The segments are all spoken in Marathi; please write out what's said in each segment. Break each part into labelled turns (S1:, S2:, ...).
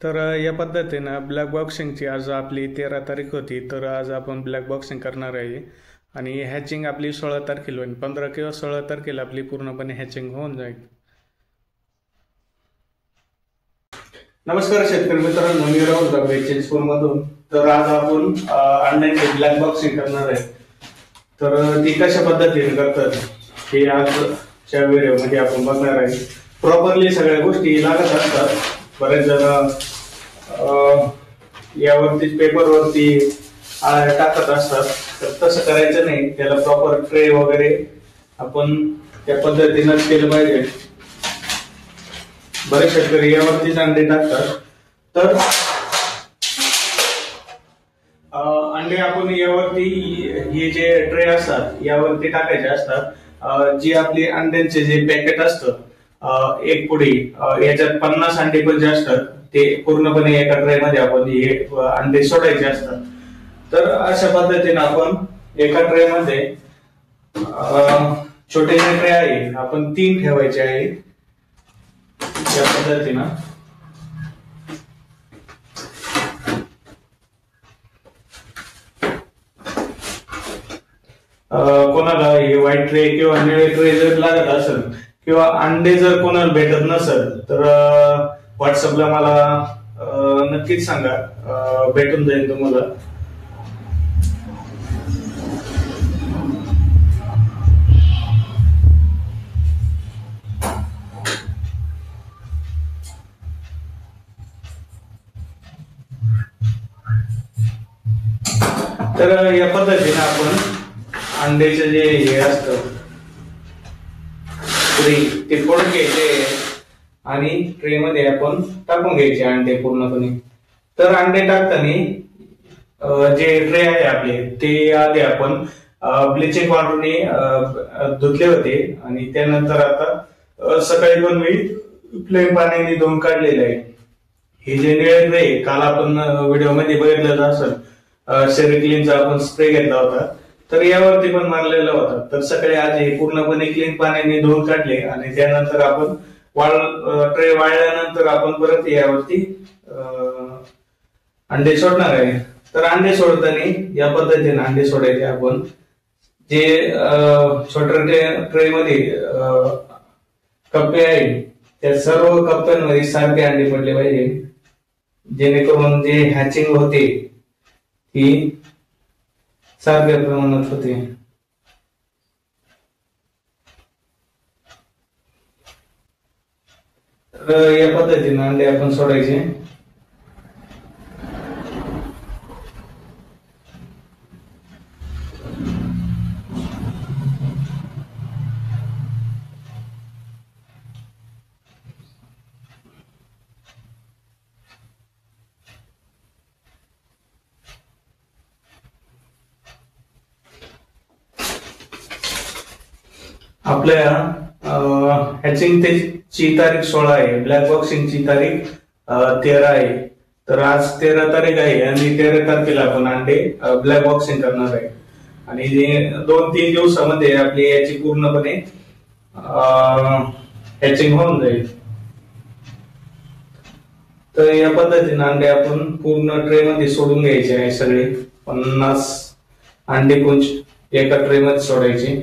S1: तर या पद्धतीनं ब्लॅक बॉक्सिंगची आज आपली 13 तारीख होती. तर आज आपण ब्लॅक बॉक्सिंग करणार आहे आणि हॅचिंग आपली 16 तारखेला होईल. 15 किंवा 16 तारखेला आपली पूर्णपणे हॅचिंग होऊन जाईल. नमस्कार शेतकरी मित्रांनो, मी राहुल एक्सचेंजपूरमधून. तर आज आपण अंड्याची ब्लॅक बॉक्सिंग करणार आहे. तर ती कशा पद्धतीने करतात हे आजच्या व्हिडिओमध्ये आपण बघणार आहे. प्रॉपरली सगळ्या गोष्टी लागत असतात. बरेच जण यावरती पेपरवरती टाकत असतात, तर तसं करायचं नाही. त्याला प्रॉपर ट्रे वगैरे आपण त्या पद्धतीनंच केलं पाहिजे. बरेच शेतकरी यावरतीच अंडे टाकतात. तर अंडे आपण यावरती हे जे ट्रे असतात यावरती टाकायचे असतात. जी आपली अंड्यांचे जे पॅकेट असतं एक पुडी, याच्यात 50 अंडे पण जे असतात ते पूर्णपणे एका ट्रे मध्ये आपण हे अंडे सोडायचे असतात. तर अशा पद्धतीने आपण एका ट्रे मध्ये छोटे जे ट्रे आहे आपण 3 ठेवायचे आहे. या पद्धतीनं कोणाला हे व्हाईट ट्रे किंवा निळे ट्रे जर लागत असेल किंवा अंडे जर कोणाला भेटत नसेल तर व्हॉट्सअपला मला नक्कीच सांगा, भेटून जाईल तुम्हाला. तर या पद्धतीने आपण अंड्याचे जे हे असतं ते फोडून घ्यायचे आणि ट्रे मध्ये आपण टाकून घ्यायचे अंडे पूर्णपणे. तर अंडे टाकताना जे ट्रे आहे आपले ते आधी आपण ब्लिचिंग पावडरने धुतले होते आणि त्यानंतर आता सकाळी पण मी प्लेन पाण्याने धुवून काढलेले आहे. हे जे निळे ट्रे काल आपण व्हिडिओ मध्ये बघितलं असेल, सेरिक्लीनचा आपण स्प्रे घेतला होता, तर यावरती पण मारलेला होता. तर सकाळी आज हे पूर्णपणे क्लीन पाण्याने धुवून काढले आणि त्यानंतर आपण ट्रे वाळल्यानंतर आपण परत यावरती अंडे सोडणार आहे. तर अंडे सोडताना या पद्धतीने अंडे सोडायचे. आपण जे छोट्या ट्रे मध्ये कप्पे आहे त्या सर्व कप्प्यांमध्ये सारखे अंडे पडले पाहिजे, जेणेकरून जे हॅचिंग होते ती सारख्या प्रमाणात होते. तर या पद्धतीने अंडे आपण सोडायचे. आपल्या हॅचिंग ची तारीख 16 आहे, ब्लॅक बॉक्सिंगची तारीख 13 आहे. तर आज 13 तारीख आहे आणि 13 तारखेला आपण अंडे ब्लॅक बॉक्सिंग करणार आहे. आणि 2-3 दिवसामध्ये आपली याची पूर्णपणे हॅचिंग होऊन जाईल. तर या पद्धतीने अंडे आपण पूर्ण ट्रे मध्ये सोडून घ्यायचे आहे. सगळे 50 अंडे पुंज एका ट्रे मध्ये सोडायचे.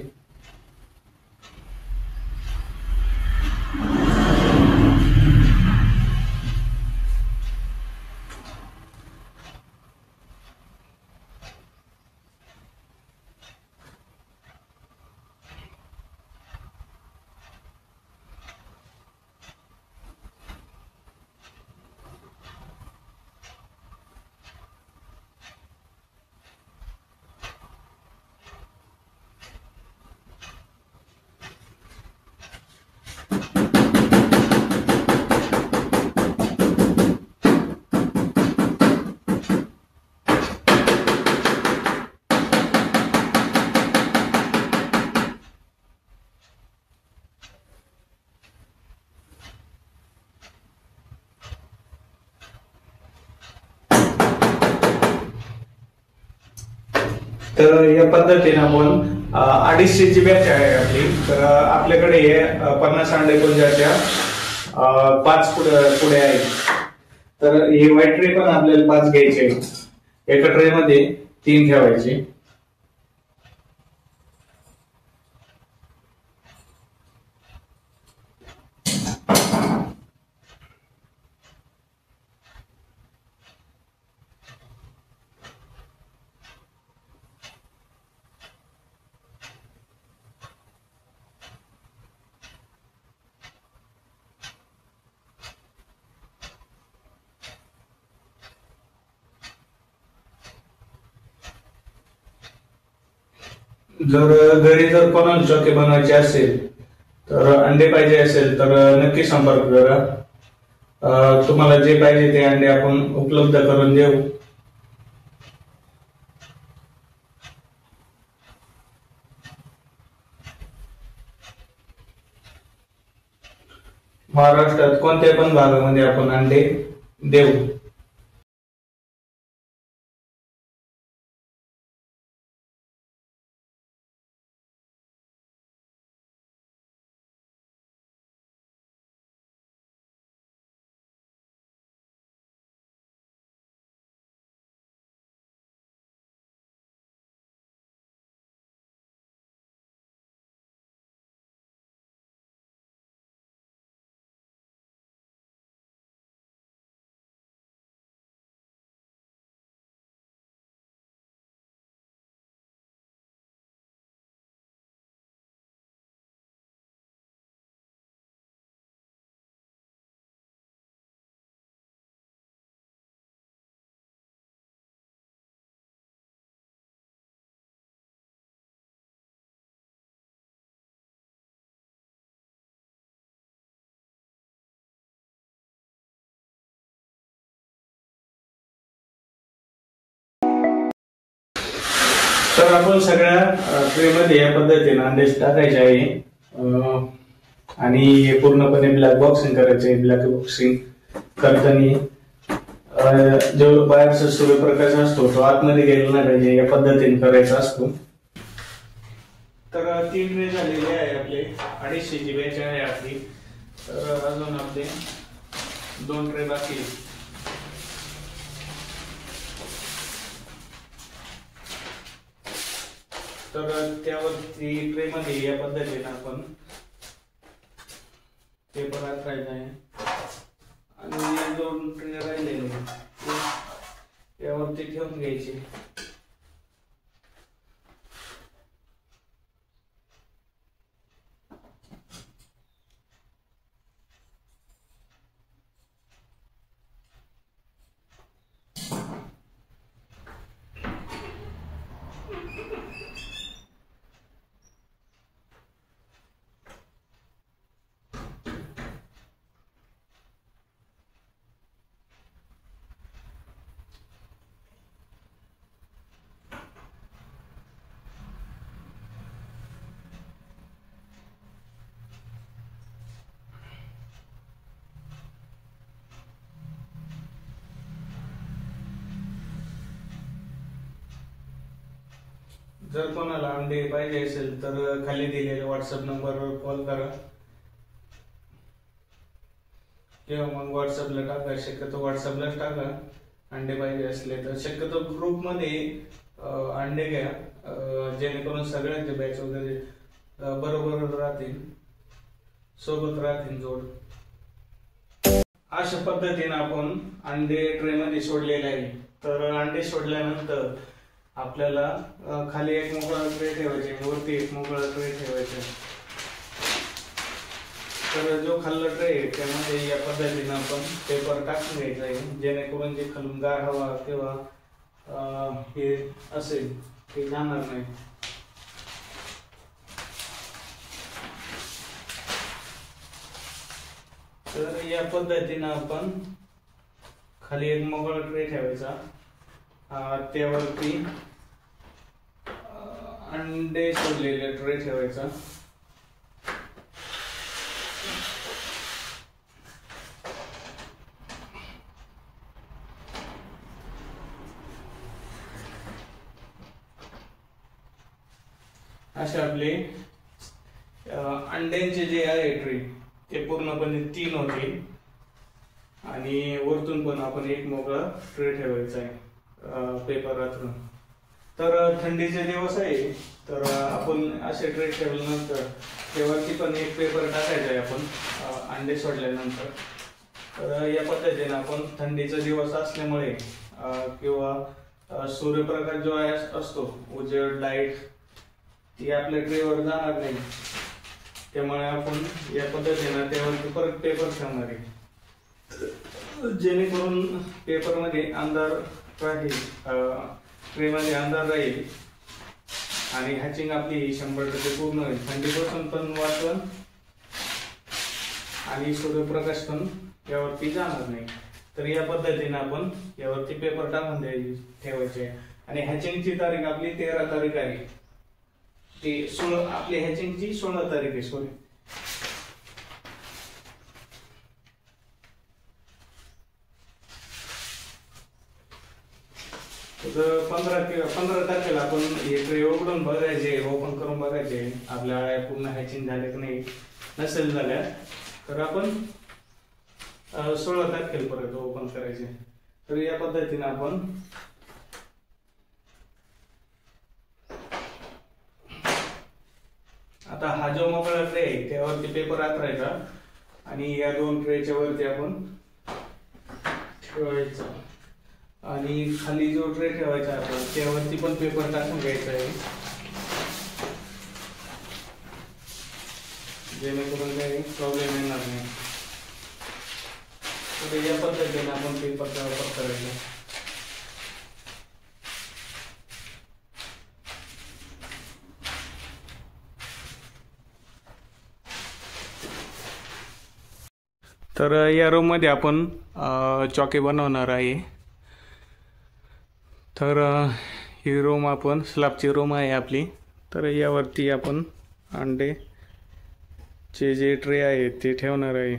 S1: तर या पद्धतीने आपण 250 ची बॅच आहे आपली. तर आपल्याकडे 50 अंडे पुंजाच्या 5 पुढे आहेत. तर हे व्हाईट ट्रे पण आपल्याला 5 घ्यायचे. एका ट्रे मध्ये 3 ठेवायचे. जर कोणाला चॉके बनवायचे असेल तर अंडे पाहिजे असेल तर नक्की संपर्क करा. तुम्हाला जे पाहिजे ते अंडे आपण उपलब्ध करून देऊ. महाराष्ट्रात कोणत्या पण भागामध्ये आपण अंडे देऊ. तर आपण सगळ्या ट्रे मध्ये या पद्धतीने अंडे टाकायचे आहे आणि हे पूर्णपणे ब्लॅक बॉक्सिंग करायचे. ब्लॅक बॉक्सिंग करताना जो बाहेरचा सूर्यप्रकाश असतो तो आतमध्ये गेला नाही पाहिजे, या पद्धतीने करायचा असतो. तर 3 ट्रे झालेले आहे आपले. 250 ची बॅच आहे आपली. तर अजून आपले 2 ट्रे बाकी. तर त्यावरती ट्रे मध्ये या पद्धतीने आपण पेपर टाकायचा आहे आणि 2 ट्रे राहिलेले यावरती ठेवून घ्यायचे. जर कोणाला अंडे पाहिजे असेल तर खाली दिलेल्या व्हॉट्सअप नंबरवर कॉल करा किंवा मग व्हॉट्सअपला टाका. शक्यतो व्हॉट्सअपलाच टाका अंडे पाहिजे असले तर. शक्यतो ग्रुप मध्ये अंडे घ्या जेणेकरून सगळ्यांचे बॅच वगैरे बरोबर राहतील, सोबत राहतील जोड. अशा पद्धतीने आपण अंडे ट्रे मध्ये सोडलेले आहे. तर अंडे सोडल्यानंतर आपल्याला खाली एक मोकळा ट्रे ठेवायचे, वरती एक मोकळा ट्रे ठेवायचा. तर जो खाल्ला ट्रे त्यामध्ये या पद्धतीने आपण पेपर टाकून घ्यायचा आहे जेणेकरून जे खालून गार हवा किंवा हे असेल ते जाणार नाही. तर या पद्धतीने आपण खाली एक मोकळा ट्रे ठेवायचा, त्यावरती अंडे सोडलेले ट्रे ठेवायचा. असे आपले अंड्यांचे जे आहे ट्रे ते पूर्णपणे 3 होते आणि वरतून पण आपण एक मोकळा ट्रे ठेवायचा आहे पेपर अंथरून. तर थंडीचे दिवस आहे तर आपण असे ट्रे ठेवल्यानंतर त्यावरती पण एक पेपर टाकायचा आहे आपण अंडे सोडल्यानंतर. तर या पद्धतीने आपण थंडीचा दिवस असल्यामुळे किंवा सूर्यप्रकाश जो असतो उजेड लाईट ती आपल्या ट्रेवर जाणार नाही, त्यामुळे आपण या पद्धतीने त्यावरती परत पेपर ठेवणार आहे जेणेकरून पेपरमध्ये अंधार राहील, ट्रेमध्ये अंधार राहील आणि हॅचिंग आपली 100% पूर्ण होईल. थंडीपासून पण वाचन आणि सूर्यप्रकाश पण यावरती जाणार नाही. तर या पद्धतीने आपण यावरती पेपर टाकून ठेवायचे. आणि हॅचिंगची तारीख आपली 13 तारीख आहे. ते 16 आपली हॅचिंगची 16 तारीख आहे. सॉरी, तर 15 तारखेला आपण हे ट्रे उघडून बघायचे, ओपन करून बघायचे आपल्या पूर्ण हॅचिंग झाले की नाही. नसेल झाल्या तर आपण 16 तारखेपर्यंत ओपन करायचे. तर या पद्धतीने आपण आता हा जो मोकळा ट्रे आहे त्यावरती पेपर आतरायचा आणि या 2 ट्रेच्या वरती आपण ठेवायचा आणि खाली जो ट्रे ठेवायचा आपण त्यावरती पण पेपर टाकून घ्यायचा आहे जेणेकरून काही प्रॉब्लेम येणार नाही. तर या पद्धतीने आपण पेपरचा वापर करायचा. तर या रूम मध्ये आपण चॉकी बनवणार आहे. तर ही रूम आपण स्लॅबची रूम आहे आपली. तर यावरती आपण अंडेचे जे ट्रे आहे ते ठेवणार आहे.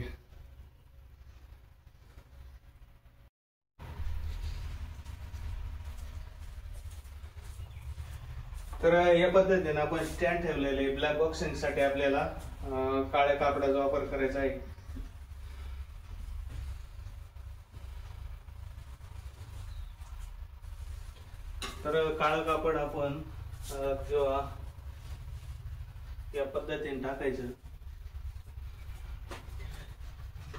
S1: तर या पद्धतीने आपण स्टँड ठेवलेले ब्लॅक बॉक्सिंग साठी आपल्याला काळ्या कापडाचा वापर करायचा आहे. तर काळं कापड आपण किंवा या पद्धतीने टाकायचं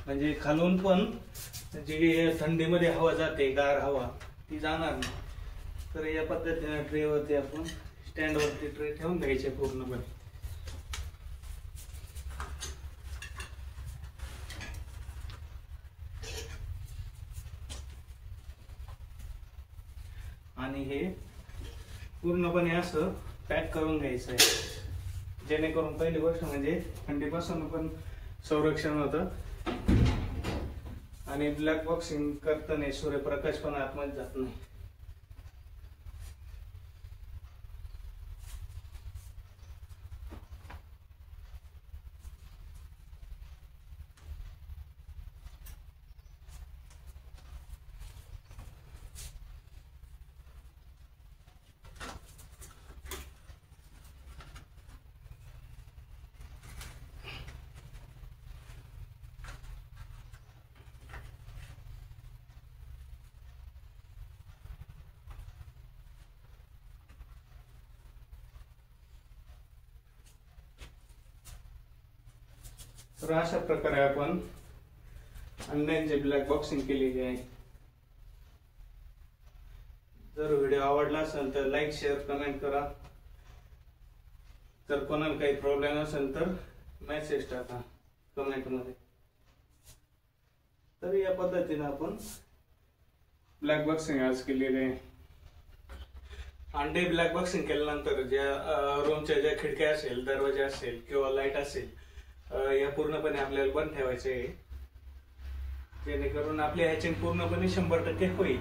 S1: म्हणजे खालून पण जी थंडीमध्ये हवा जाते गार हवा ती जाणार नाही. तर या पद्धतीने ट्रेवरती आपण स्टँडवरती ट्रे ठेवून द्यायचे पूर्णपणे. आणि हे पूर्णपणे असं पॅक करून घ्यायचं आहे जेणेकरून पहिली गोष्ट म्हणजे थंडीपासून पण संरक्षण होतं आणि ब्लॅक बॉक्सिंग करताना सूर्यप्रकाश पण आतमध्ये जात नाही. तर अशा प्रकारे आपण अंड्यांचे ब्लॅक बॉक्सिंग केलेली आहे. जर व्हिडिओ आवडला असेल तर लाईक शेअर कमेंट करा. जर कोणाला काही प्रॉब्लेम असेल तर मेसेज टाका कमेंट मध्ये. तर या पद्धतीने आपण ब्लॅक बॉक्सिंग आज केलेले आहे. अंडे ब्लॅक बॉक्सिंग केल्यानंतर ज्या रूमच्या ज्या खिडक्या असेल दरवाजे असेल किंवा लाईट असेल या पूर्णपणे आपल्याला बंद ठेवायचे आहे जेणेकरून आपली हॅचिंग पूर्णपणे 100% होईल.